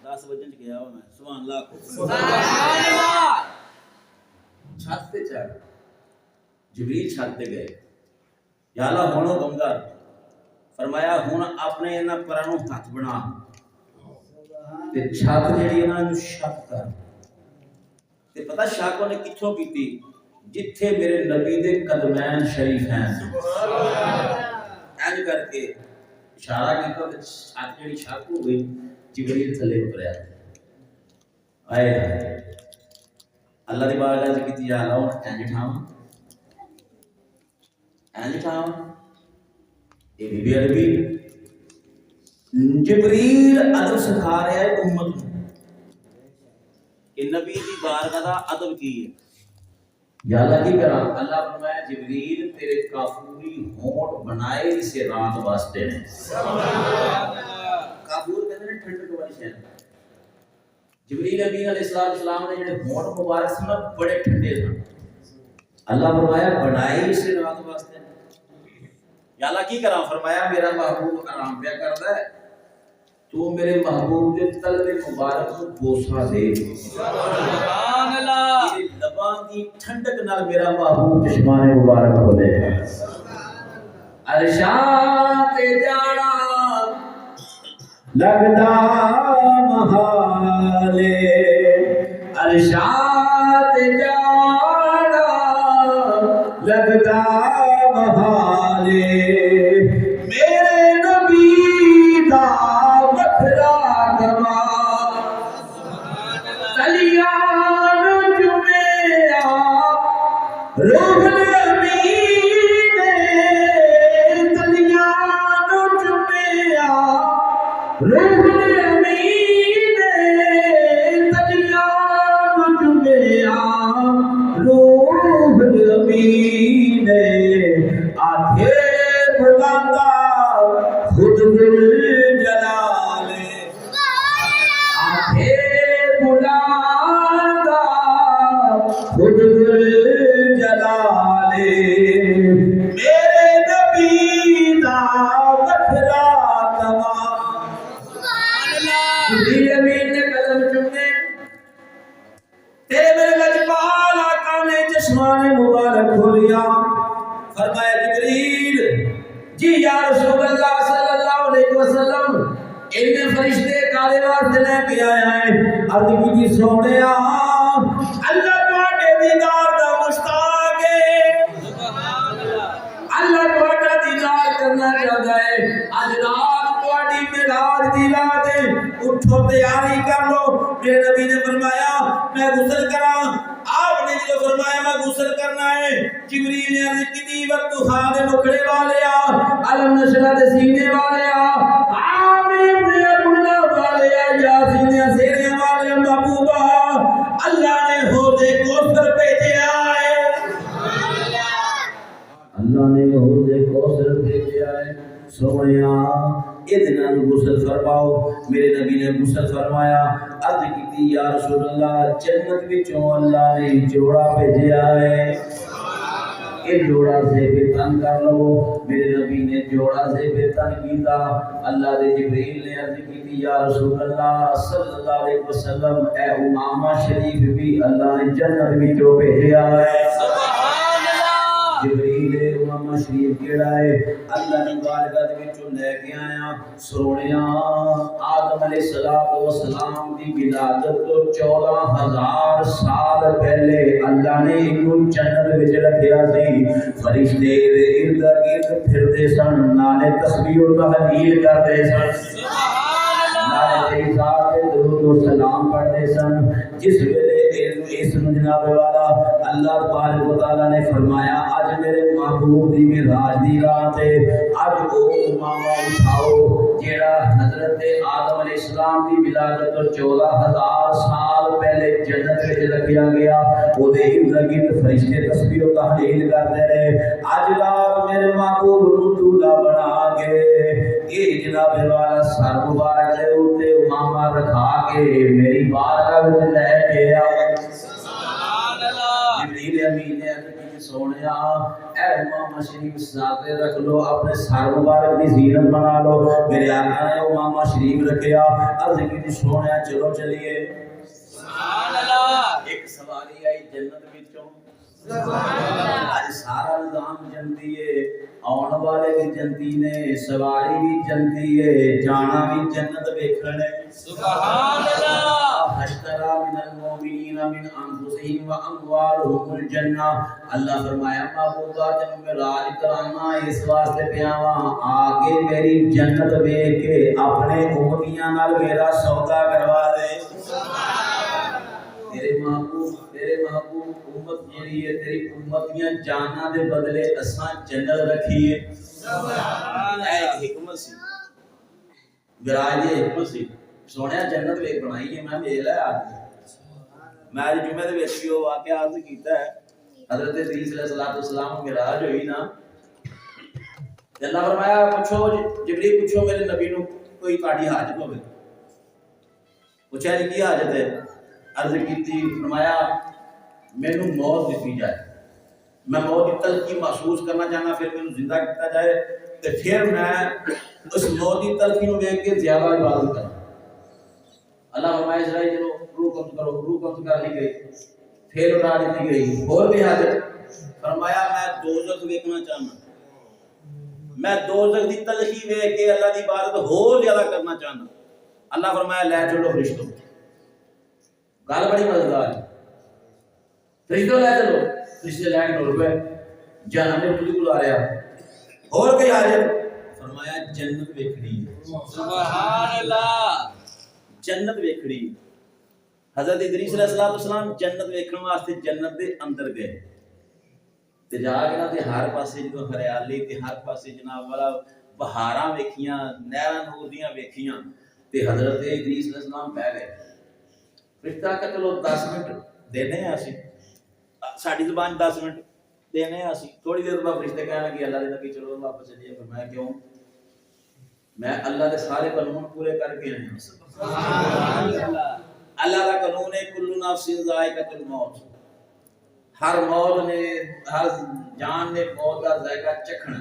10 بجن چ گیا ہونا، سبحان اللہ، سبحان اللہ۔ چھت تے چڑھ، جبریل چھت تے گئے، یا اللہ ہن حکم کر، فرمایا ہن اپنے انہاں پراں نوں ہاتھ بنا تے چھت جڑی انہاں نوں شک کر تے پتہ شک نے کتھوں کیتی؟ جتھے میرے نبی دے قدمین شریف ہیں، اینج کر کے اشارہ کیتا تے چھت جڑی شک ہو گئی، جبریل تھلے اتریا، آئے اللہ دی بارگاہ وچ کیتی، یا اللہ اینج ٹھاواں اے بی عربی جبریل ادب سکھا رہا ہے امت کو کہ نبی دی بارگاہ دا ادب کی ہے۔ یا اللہ کی کراں؟ اللہ فرمایا جبریل تیرے کافوری ہونٹ بنائے اسے رات واسطے نے، کافور کہتے ہیں ٹھنڈک والی شے۔ جبریل امین علیہ السلام نے جڑے ہونٹ مبارک سن بڑے ٹھنڈے سن، اللہ فرمایا بنائے اسے رات واسطے۔ یا اللہ کی کراں؟ فرمایا میرا محبوب آرام پیا کردا ہے، تو میرے محبوب کے طلب مبارک کو بوسہ دے، سبحان اللہ، تیرے لباں دی ٹھنڈک نال میرا محبوب چشمان مبارک ہو دے۔ عرشاں تے جانا لگدا محالے، عرشاں تے جانا لگدا محالے، میرے نبی دا وکھرا گما تلیاں جمعہ روح الامین، تلیاں جمعہ روح الامین، تلیاں جمعہ روح الامین، آدھے بلاندہ خود دل جلال، آدھے بلاندہ خود دل جلال، میرے نبی دا وکھرا کمال۔ جبریل امین نے قدم چومے، تیرے میرے لجپال آقا نے چشمان مبارک فرشتے کالے واسطے لے کے آیا ہے عرض کی سونیا اللہ تواڈے دیدار دا مشتاق ہے سبحان اللہ اللہ تواڈا دیدار کرنا چاہتا ہے اج رات تواڈی معراج دی رات ہے اٹھو تیاری کر لو میرے نبی نے فرمایا میں غسل کراں آپ نے جو فرمایا میں غسل کرنا ہے جبریل نے عرض کی وقت خاد مکھڑے والے علم نشرہ دے سینے والے آمین نے اللہ والے یاسین سینے والے محبوبہ اللہ نے حوض کوثر بھیجا ہے اللہ نے حوض کوثر بھیجا ہے سونیا ادنا غسل فرماؤ میرے نبی نے غسل فرمایا عرض کی یا رسول اللہ جنت وچوں اللہ نے جوڑا بھیجا ہے یہ جوڑا سے بیتن کر لو میرے نبی نے جوڑا سے بیتن کیتا اللہ دے جبریل نے عرض کی یا رسول اللہ صلی اللہ علیہ وسلم اے امامہ شریف بھی اللہ نے جنت وچوں بھیجا ہے جبریل امامہ شریف کیڑا ہے اللہ نے بارگاہ وچوں لے کے آیا سونیا آدم علیہ السلام دی ولادت تو 14000 سال پہلے اللہ نے انہوں جنت وچ رکھیا سی فرشتے دے ارد گرد پھردے سن نالے تسبیح و تحلیل کردے سن نالے ذات درود و سلام پڑھتے سن جس ویلے اس جناب والا اللہ تبارک و تعالی نے فرمایا آج میرے محبوب دی معراج دی رات ہے آج وہ امامہ اٹھاؤ جیڑا حضرت آدم علیہ السلام دی ولادت تو 14000 سال پہلے جنت وچ رکھیا گیا او دے ارد گرد فرشتے تسبیح و تحلیل کرتے رہے آج رات میرے محبوب نو دولہا بنا کے یہ جناب والا سر مبارک دے اوتے امامہ رکھا کے میری بارگاہ وچ لے کے آیا سبحان اللہ جبریل امین نے سونیا اے امامہ شریف ساتھ رکھ لو اپنے سر مبارک دی زینت بنا لو میرے آقا نے امامہ شریف رکھیا عرض کی سونیا چلو چلیے سبحان اللہ ایک سواری آئی جنت وچوں آج سارا نظام جنتی ہے آن والے بھی جنتی نے سواری بھی جنتی ہے جانا بھی جنت ویکھنے سبحان اللہ اشترا من المؤمنین من انفسہم واموالہم الجنہ اللہ فرمایا محبوبہ تینوں میں راج کرانا اس واسطے پیاواں آگے میری جنت ویکھ کے اپنے امتیاں نال میرا سودا کروا دے تیرے محبوب امت جیڑی ہے تیری امتیاں جاناں دے بدلے اساں جنت رکھی ہے سبحان اللہ ایک حکمت سی گراج دی حکمت سی سونیا جنت ویکھ بنائی ہے میں ویکھ لیا میں جمعے دے وچ وہ واقعہ عرض کیتا ہے حضرت ادریس علیہ السلام معراج ہوئی نا اللہ فرمایا پوچھو جبریل پوچھو میرے نبی نو کوئی تہاڈی حاجت ہوے پوچھا جی کی حاجت ہے عرض کیتی فرمایا مینوں موت دتی جائے میں موت کی تلخی محسوس کرنا چاہنا پھر مینوں زندہ کیتا جائے تے پھر میں اس موت کی تلخی نو ویکھ کے زیادہ عبادت کراں اللہ فرمایا اسرائیل چلو روح قبض کر لی گئی پھر اٹھا دی گئی اور بھی حاجت فرمایا میں دوزخ ویکھنا چاہنا میں دوزخ دی تلخی ویکھ کے اللہ دی عبادت اور زیادہ کرنا چاہنا اللہ فرمایا لے چلو فرشتوں گل بڑی مزیدار ہے فرشتوں لے چلو فرشتے لے کے ٹر پے جہنم نے پوری گزاریا اور کوئی حاجت فرمایا جنت ویکھنی سبحان اللہ جنت ویکھنی حضرت ادریس علیہ السلام جنت ویکھن واسطے جنت دے اندر گئے تے جا کے نا تے ہر پاسے جدوں ہریالی تے ہر پاسے جناب والا بہاراں ویکھیاں نہراں نور دیاں ویکھیاں تے حضرت ادریس علیہ السلام پہ گئے فرشتہ کہ چلو 10 منٹ دینے ہیں اسی ساڈی زبان 10 منٹ دینے ہیں اسی تھوڑی دیر بعد فرشتے کہنے لگے اللہ دے نبی چلو واپس چلیے فرمایا کیوں میں اللہ دے سارے قانون پورے کر کے آیا ہوں سبحان اللہ اللہ کا قانون ہے کل نفس ذائقۃ الموت ہر موت نے ہر جان نے موت کا ذائقہ چکھنا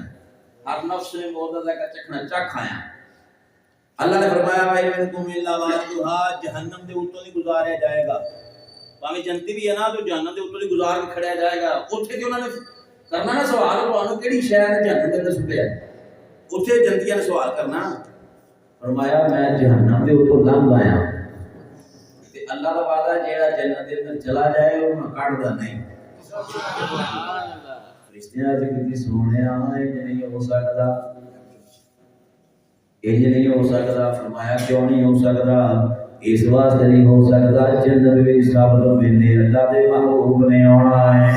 ہر نفس نے موت کا ذائقہ چکھنا چکھ آیا اللہ نے فرمایا بھائی منکم الا واردھا جہنم دے اوتوں دی گزاریا جائے گا پاویں جنتی بھی ہے نا تو جہنم دے اوتوں دی گزار کے کھڑیا جائے گا اوتھے تے انہوں نے کرنا نا سوال تانوں کیڑی شے نے جہنم دے اندر سٹیا اوتھے جنتیاں نے سوال کرنا فرمایا میں جہنم دے اوپر لنਘ آیا تے اللہ دا وعدہ جیڑا جنت دے اندر چلا جائے وہ میں کڈدا نہیں فرشتیاں عرض کیتی سونیا انج نہیں ہو سکدا انج نہیں ہو سکدا فرمایا کیوں نہیں ہو سکدا اس واسطے نہیں ہو سکدا جنت وچ سب تو پہلے اللہ دے محبوب نے آنا ہے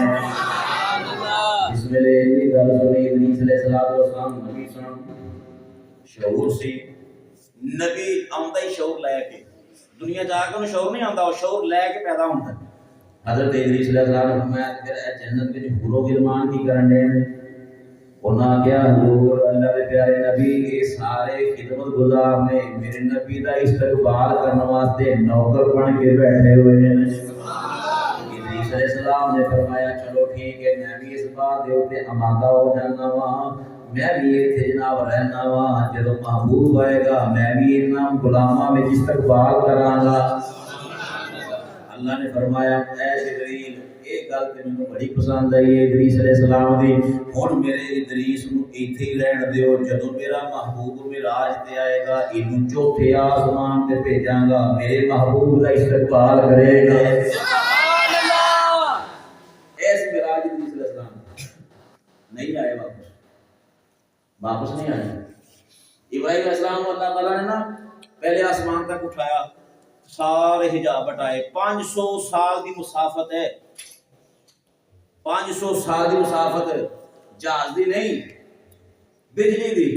اس ویلے یہ گل سنی ادریس علیہ السلام نبی سن شعور سی نبی آندا ہی شعور لے کے دنیا جا کے انہوں شعور نہیں آندا وہ شعور لے کے پیدا ہوندا حضرت ادریس علیہ السلام نے فرمایا پھر اے جنت وچ حور و غلمان کی کرن دے نے انہاں کیا حضور اللہ دے پیارے نبی یہ سارے خدمت گزار نے میرے نبی دا استقبال کرنے واسطے نوکر بن کے بیٹھے ہوئے ہیں ادریس علیہ السلام نے فرمایا چلو ٹھیک ہے میں بھی اس بات دے اوپر آمادہ ہو جانا وا میں بھی ایتھے جناب رہنا وا جدوں محبوب آئے گا میں بھی انہاں غلاماں وچ استقبال کراں گا اللہ نے فرمایا اے جبریل ایک گل تے مینوں بڑی پسند آئی ہے ادریس علیہ السلام دی ہن میرے ادریس نو ایتھے ہی رہن دیو جدوں میرا محبوب معراج تے آئے گا اینوں چوتھے آسمان تے بھیجاں گا میرے محبوب دا استقبال کرے گا سبحان اللہ ایس معراج ادریس علیہ السلام نہیں آئے واپس نہیں آئے ابراہیم علیہ السلام کو اللہ تعالیٰ نے نا پہلے آسمان تک اٹھایا سارے حجاب ہٹائے 500 سال کی مسافت ہے 500 سال کی مسافت جہاز دی نہیں بجلی دی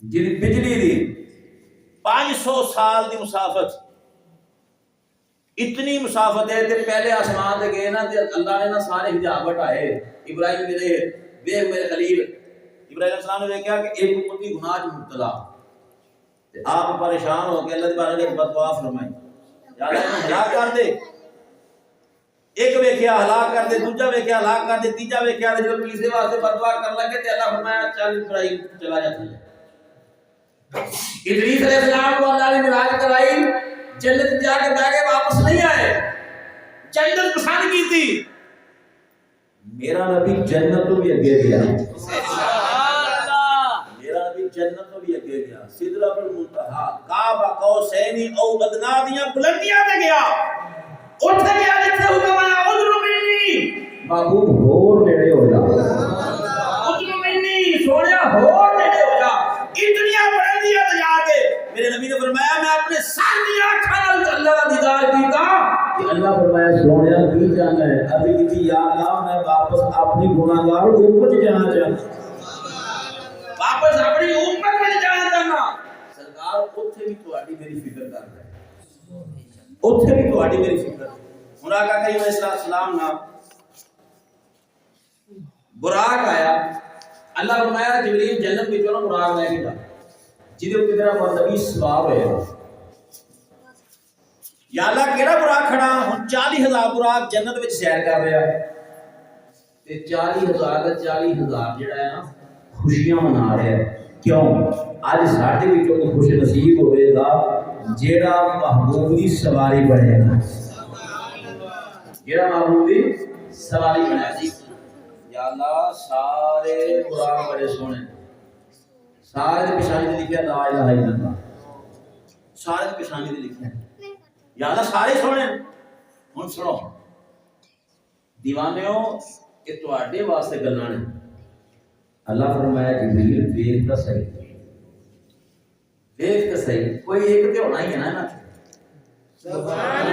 جی بجلی دی 500 سال کی مسافت اتنی مسافت ہے تے پہلے آسمان تے گئے نا تے اللہ نے نا سارے حجاب ہٹائے ابراہیم میرے دیکھ میرے خلیل ابراہیم علیہ السلام نے دیکھا کہ ایک امتی گناہ میں مبتلا آپ پریشان ہو کے اللہ کے بارے میں ایک بددعا فرمائی یا اللہ انہوں ہلاک کر دے ایک ویکھیا ہلاک کر دے دوجا ویکھیا ہلاک کر دے تیجا ویکھیا تے جب تیسرے واسطے بددعا کر لگے تے اللہ فرمایا چل ابراہیم چلا جا تھے ادریس علیہ السلام کو اللہ نے معراج کرائی جنت جا کے بیٹھ کے واپس نہیں آئے جنت پسند کی تھی میرا نبی جنت تو بھی اگے گیا جنت تو بھی اگے گیا سدرۃ المنتہا کعبہ قوسین او ادنا دیاں بلندیاں تے گیا اٹھ گیا جتھے حکم آیا ادر منی محبوب ہور نیڑے ہو جا ادر منی سونیا ہور نیڑے ہو جا اتنی بلندیاں تے جا کے میرے نبی نے فرمایا میں اپنے سر دی آنکھاں نال اللہ دا دیدار کیتا کہ اللہ فرمایا سونیا کی جانا ہے ابھی کہتی یا اللہ میں واپس اپنی گناہگار امت جانا چاہتا واپس اپنی امت میں جانا چاہنا سرکار اوتھے بھی تہاڈی میری فکر کر رہا ہے اوتھے بھی تہاڈی میری فکر ہن آقا کریم علیہ السلام نا براق آیا اللہ فرمایا جبریل جنت وچوں نا براق لے کے جا جدے اوتے میرا نبی سوار ہویا یا اللہ کیڑا براق کھڑا ہن 40000 براق جنت وچ سیر کر رہا ہے تے 40000 دا 40000 جڑا ہے نا خوشیاں منا رہے ہیں کیوں آج ساڈے وچوں کوئی خوش نصیب ہوئے گا جیڑا محبوب دی سواری بنے گا جیڑا محبوب دی سواری بنے گا یا اللہ سارے قرآن بڑے سونے سارے پیشانی تے لکھیا لا الہ الا اللہ سارے پیشانی تے لکھیا یا اللہ سارے سونے ہن سنو دیوانیو کہ تواڈے واسطے گلاں نے اللہ فرمایا جبریل دیکھ تا صحیح کوئی ایک تے ہونا ہی ہے نا سبحان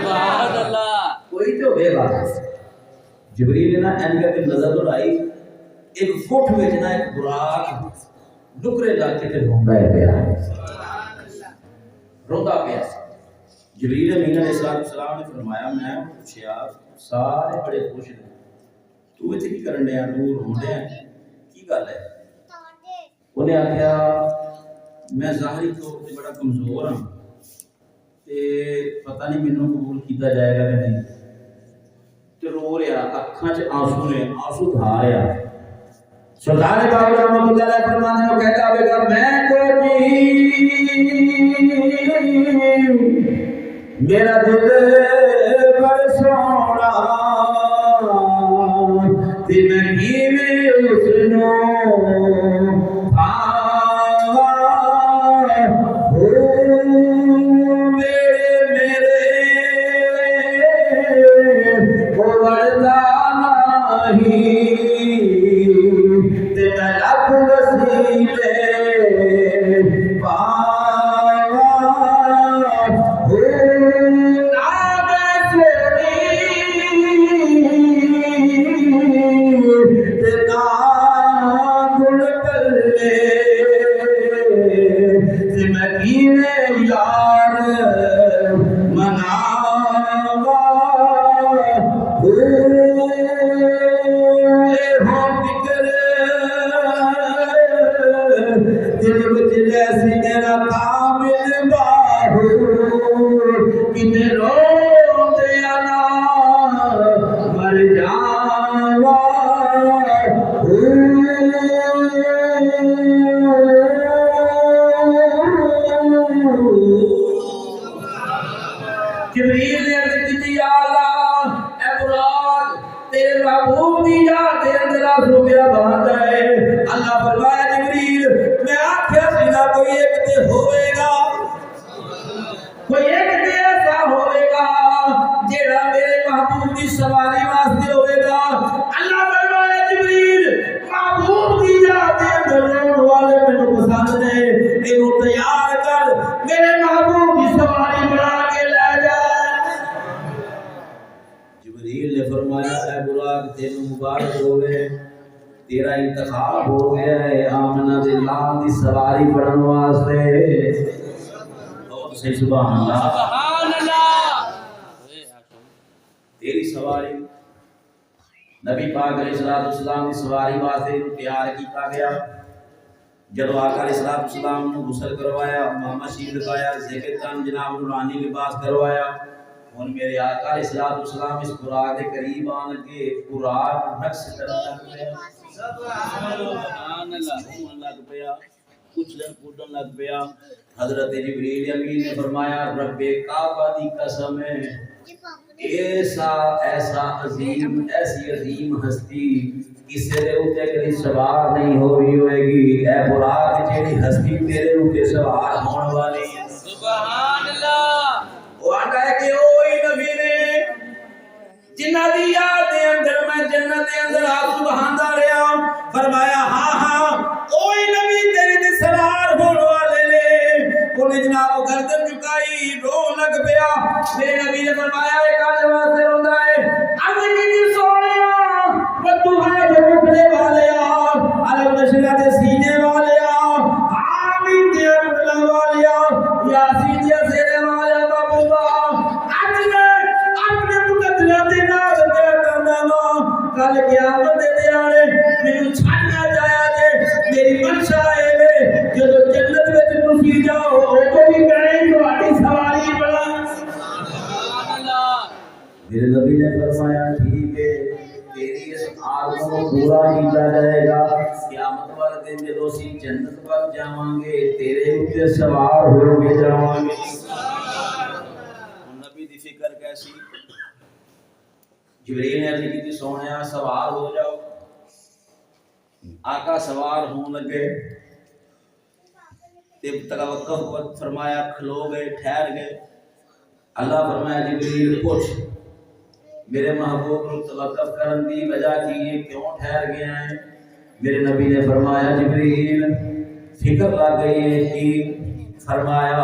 اللہ کوئی تے ہوے گا جبریل نے نا ان کے نظر اڑائی ایک فٹ وچ نا ایک براق ڈکرے جا کے تے روندا ہے پیا روندا پیا جبریل امین علیہ السلام نے فرمایا میں پوچھیا سارے بڑے خوش ہیں تو ایتھے کی کرن ڈیا تو روندے ہیں کی گل ہے انہیں آخیا میں ظاہری طور پہ بڑا کمزور ہوں تے پتہ نہیں مینوں قبول کیتا جائے گا کہ نہیں تے رو رہا اکھاں چ آنسو نے آنسو دھا رہا سلطان باغ رحمۃ اللہ علیہ فرمانے کو کہتا ہوئے گا میں کو میرا دل بڑا سونا تے میں کیویں اس نو ہو فکر دل وچ جیسی میرا کامل باہو کتے رو دیا نا مر جاوا جبریل نے عرض کی یا اللہ اے براد تیرے محبوب دی یاد دے اندر آنسو میرا بہتا ہے. اللہ فرمایا جبریل میں آکھیا سی نا کوئی ایک تے ہوئے گا کوئی ایک تے ایسا ہوئے گا جیڑا میرے محبوب دی سواری واسطے ہوئے گا. اللہ فرمایا جبریل محبوب دی یاد دے اندر رہن والے مینوں پسند نے اینو تیار کر میرے محبوب دی سواری بنا کے لے جا. جبریل نے فرمایا اے براق تینوں مبارک ہوئے تیرا انتخاب ہو گیا ہے آمنہ دے لال دی سواری پڑھن واسطے. بہت صحیح سبحان اللہ سبحان اللہ. تیری سواری نبی پاک علیہ السلام دی سواری واسطے تیار کیتا گیا. جب آقا علیہ السلام نے غسل کروایا امامہ شریف لگایا ذکر تن جناب نورانی لباس کروایا. ہن میرے آقا علیہ السلام اس براق دے قریب آن کے براق رقص کرنے لگ پیا. سبحان اللہ لگ پیا اچھلن کودن لگ پیا. حضرت جبریل امین نے فرمایا رب کعبہ دی قسم ہے ایسا عظیم ایسی عظیم ہستی کسی دے اوتے کبھی سوار نہیں ہوئے گی. اے براق جیڑی ہستی تیرے اوتے سوار ہون والی ہے. سبحان اللہ. وہ آتا ہے کہ اوہی نبی نے جنہ دی یاد دے اندر میں جنت دے اندر آنسو بہاندا رہیا. فرمایا ہاں ہاں اوہی نبی تیرے تے سوار ہون والے نے. انہیں جناب گردن جھکائی رو لگ پیا. میرے نبی نے فرمایا اے کالے واسطے روندا ہے اب کی سونیا بدوہا دے اٹھنے والے علم نشرہ دے سینے والے آمین دے اٹھنے والے یاسین دے سینے والے کل قیامت دے دیانے مینوں چھڈنا جایا جے میری منشا اے وے جدوں جنت وچ تسی جاؤ اوتھے بھی میں تہاڈی سواری بنا. سبحان اللہ. میرے نبی نے فرمایا ٹھیک ہے تیری اس آرزو کو پورا کیتا جائے گا. قیامت والے دن جدوں اسی جنت پر جاواں گے تیرے اوپر سوار ہو کے جاواں گے. نبی دی فکر کیسی. جبریل نے عرض کی سونیا سوار ہو جاؤ. آقا سوار ہون لگے توقف فرمایا کھلو گئے ٹھہر گئے. اللہ فرمایا جبریل پوچھ میرے محبوب کو توقف کرن دی وجہ کی یہ کیوں ٹھہر گئے ہیں. میرے نبی نے فرمایا جبریل فکر لگ گئی ہے کہ فرمایا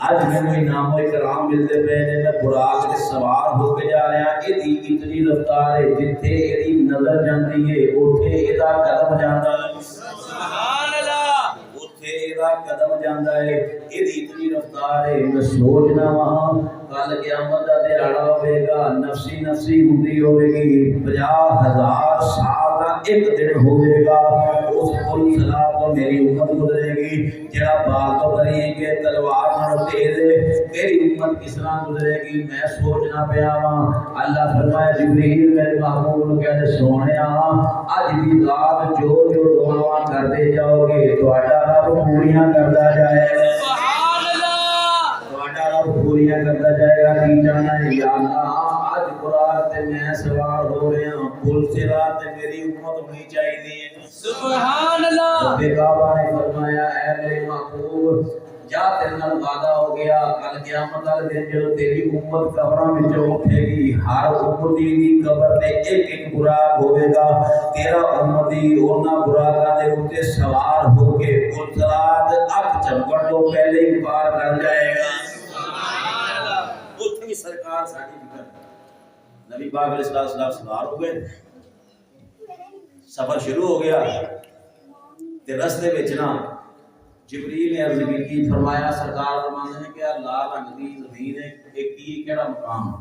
آج میں انعام و اکرام ملتے پے نے میں براق کے سوار ہو کے جا رہا. ایدی اتنی رفتار ہے جتھے ایدی نظر جاندی ہے اوتھے ایدا قدم جاندا ہے. سبحان اللہ. اوتھے ایدا قدم جاندا ہے. ایدی اتنی رفتار ہے میں سوچنا وہاں کل قیامت دا دہاڑا ہوے گا نفسی نفسی ہوندی ہوے گی 50,000 سال دا ایک دن ہوے گا. اس پل صلاح کو میری امت گزرے گی جڑا بال تو بری کہ تلوار نال تیز ہے میری امت کس طرح گزرے گی. میں سوچنا پیا وا. اللہ فرمایا جبریل میرے محبوب نو کہے سونیا اج دی رات جو جو دعاواں کرتے جاؤ گے تہاڈا رب پوریاں کردا جائے گا. سبحان اللہ. تہاڈا رب پوریاں کردا جائے گا. کی جانا ہے یا اللہ اج قرآن تے میں سوار ہو رہا ہوں پل صراط تے میری امت ہونی چاہیے. سبحان اللہ. رب کعبہ نے فرمایا اے میرے محبوب جا تیرے نال وعدہ ہو گیا کل قیامت والے دن جدوں تیری امت قبراں وچوں اٹھے گی ہر امتی دی قبر تے ایک ایک براق ہوے گا. تیرا امتی انہاں براقاں دے اوتے سوار ہو کے پل صراط اک چمکن تو پہلے ہی پار کر جائے گا. سبحان اللہ. اوتھے بھی سرکار ساڈی فکر نبی پاک علیہ السلام سوار ہو گئے. سفر شروع ہو گیا تے رستے وچ نا جبریل نے عرض کی فرمایا سرکار فرماندے نے کہ لال رنگ دی زمین ہے ایک کی کیڑا مقام.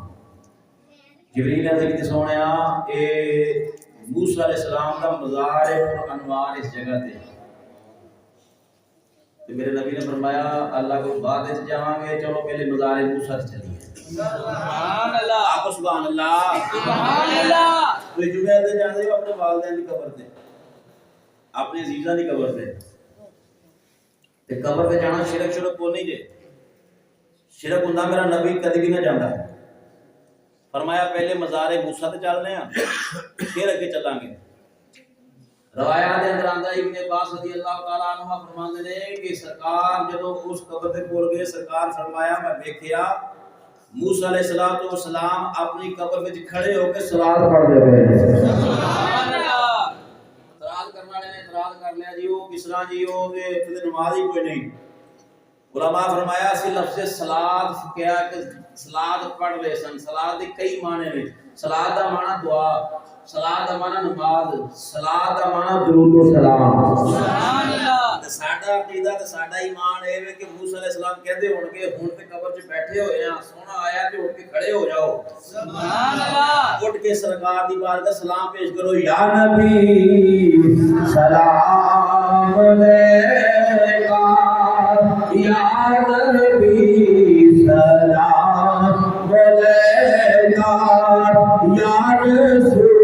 جبریل علیہ السلام سونیا اے موسیٰ علیہ السلام دا مزار پر انوار اس جگہ تے تو میرے نبی نے فرمایا اللہ کو بعد اس جاؤں گے چلو پہلے مزار موسیٰ سے چلیے سبحان اللہ آپ سبحان اللہ سبحان اللہ تو جمعہ دے جاندے ہو اپنے والدین دی قبر تے اپنے عزیزاں دی قبر تے تے قبر تے جانا شرک کو نہیں جے شرک ہوندا میرا نبی کدی بھی نہ جاندا فرمایا پہلے مزار موسیٰ تے چلنے ہیں پھر اگے چلیں گے روایات دے اندر آندا ابن عباس رضی اللہ تعالی عنہ فرماندے نے کہ سرکار جدوں اس قبر تے کول گئے سرکار فرمایا میں دیکھیا موسیٰ علیہ السلام اپنی قبر وچ کھڑے ہو کے صلات پڑھ دے پئے سبحان اللہ اعتراض کرنے والے نے اعتراض کر لیا جی وہ کس طرح جی وہ تے نماز ہی کوئی نہیں علماء فرمایا اسی لفظ صلات کیا کہ صلات پڑھ لے سن صلات دے کئی معنی نے صلات دا معنی دعا صلات دا معنی نماز صلات دا معنی درود و سلام سبحان اللہ ساڈا عقیدہ تے ساڈا ایمان اے وے کہ موسیٰ علیہ السلام کہندے ہون گے ہن تے قبر وچ بیٹھے ہوئے ہیں سونا آیا تے اٹھ کے کھڑے ہو جاؤ سبحان اللہ اٹھ کے سرکار دی بارگاہ سلام پیش کرو یا نبی سلام علیکہ یا نبی سلام علیکہ یا رسول